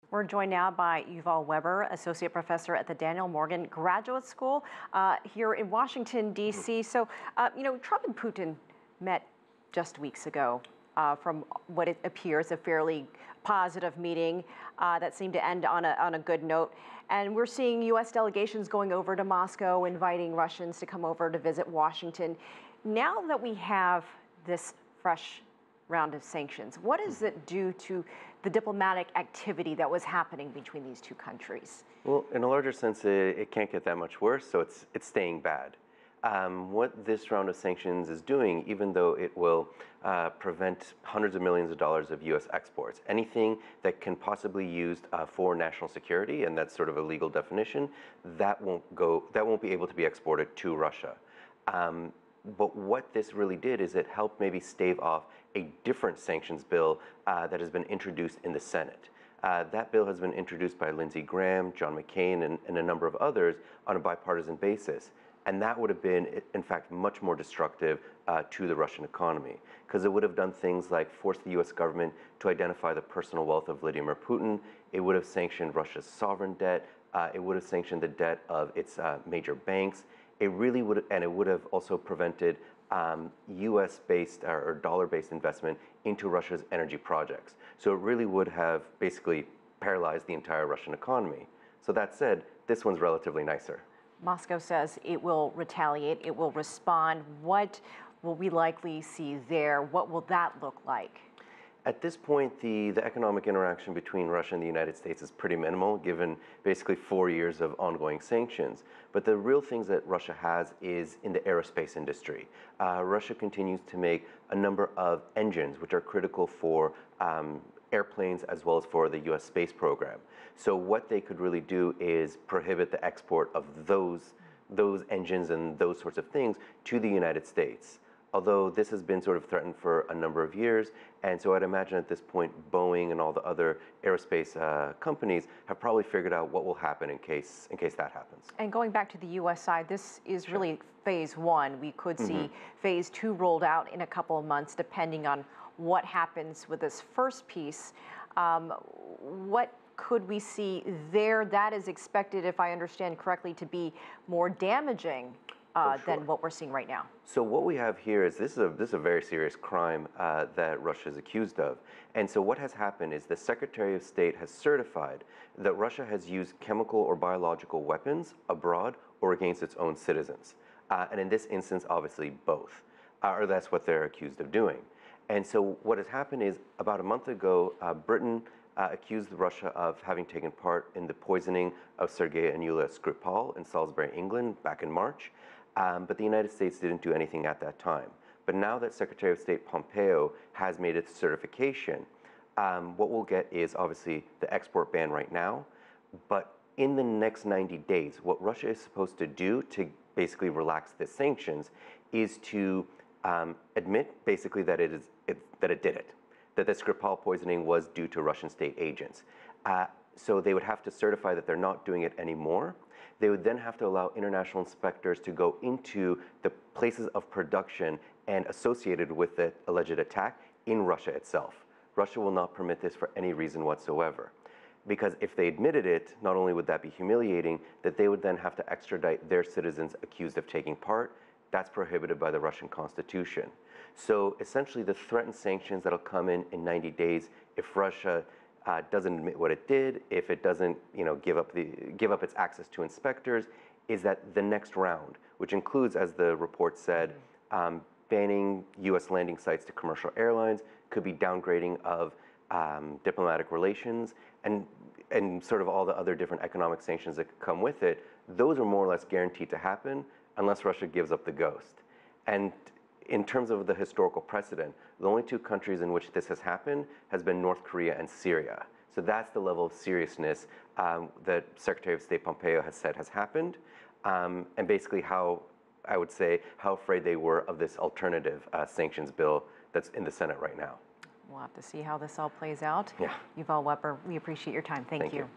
We're joined now by Yuval Weber, Associate Professor at the Daniel Morgan Graduate School here in Washington, D.C. So, Trump and Putin met just weeks ago from what it appears a fairly positive meeting that seemed to end on a good note. And we're seeing U.S. delegations going over to Moscow, inviting Russians to come over to visit Washington. Now that we have this fresh round of sanctions, what does it do to the diplomatic activity that was happening between these two countries? Well, in a larger sense, it can't get that much worse, so it's staying bad. What this round of sanctions is doing, even though it will prevent hundreds of millions of dollars of U.S. exports, anything that can possibly be used for national security, and that's sort of a legal definition, that won't be able to be exported to Russia. But what this really did is it helped maybe stave off a different sanctions bill that has been introduced in the Senate. That bill has been introduced by Lindsey Graham, John McCain, and a number of others on a bipartisan basis. And that would have been, in fact, much more destructive to the Russian economy, because it would have done things like force the U.S. government to identify the personal wealth of Vladimir Putin. It would have sanctioned Russia's sovereign debt. It would have sanctioned the debt of its major banks. It really would, and it would have also prevented U.S.-based or dollar-based investment into Russia's energy projects. So it really would have basically paralyzed the entire Russian economy. So that said, this one's relatively nicer. Moscow says it will retaliate, it will respond. What will we likely see there? What will that look like? At this point, the economic interaction between Russia and the United States is pretty minimal, given basically 4 years of ongoing sanctions. But the real things that Russia has is in the aerospace industry. Russia continues to make a number of engines, which are critical for airplanes as well as for the U.S. space program. So what they could really do is prohibit the export of those engines and those sorts of things to the United States. Although this has been sort of threatened for a number of years, and so I'd imagine at this point Boeing and all the other aerospace companies have probably figured out what will happen in case that happens. And going back to the U.S. side, this is really phase one. We could see phase two rolled out in a couple of months, depending on what happens with this first piece. What could we see there that is expected, if I understand correctly, to be more damaging than what we're seeing right now? So what we have here is this is a very serious crime that Russia is accused of. And so what has happened is the Secretary of State has certified that Russia has used chemical or biological weapons abroad or against its own citizens. And in this instance, obviously both, or that's what they're accused of doing. And so what has happened is about a month ago, Britain accused Russia of having taken part in the poisoning of Sergei and Yulia Skripal in Salisbury, England, back in March. But the United States didn't do anything at that time. But now that Secretary of State Pompeo has made its certification, what we'll get is obviously the export ban right now. But in the next 90 days, what Russia is supposed to do to basically relax the sanctions is to admit basically that it did it, that the Skripal poisoning was due to Russian state agents. So they would have to certify that they're not doing it anymore. They would then have to allow international inspectors to go into the places of production and associated with the alleged attack in Russia itself. Russia will not permit this for any reason whatsoever. Because if they admitted it, not only would that be humiliating, that they would then have to extradite their citizens accused of taking part. That's prohibited by the Russian Constitution. So essentially the threatened sanctions that'll come in 90 days if Russia doesn't admit what it did, if it doesn't give up its access to inspectors, is that the next round, which includes, as the report said, banning U.S. landing sites to commercial airlines, could be downgrading of diplomatic relations, and sort of all the other different economic sanctions that could come with it. Those are more or less guaranteed to happen unless Russia gives up the ghost. And in terms of the historical precedent, the only two countries in which this has happened has been North Korea and Syria. So that's the level of seriousness that Secretary of State Pompeo has said has happened, and basically how, I would say, how afraid they were of this alternative sanctions bill that's in the Senate right now. We'll have to see how this all plays out. Yeah. Yuval Weber, we appreciate your time. Thank you.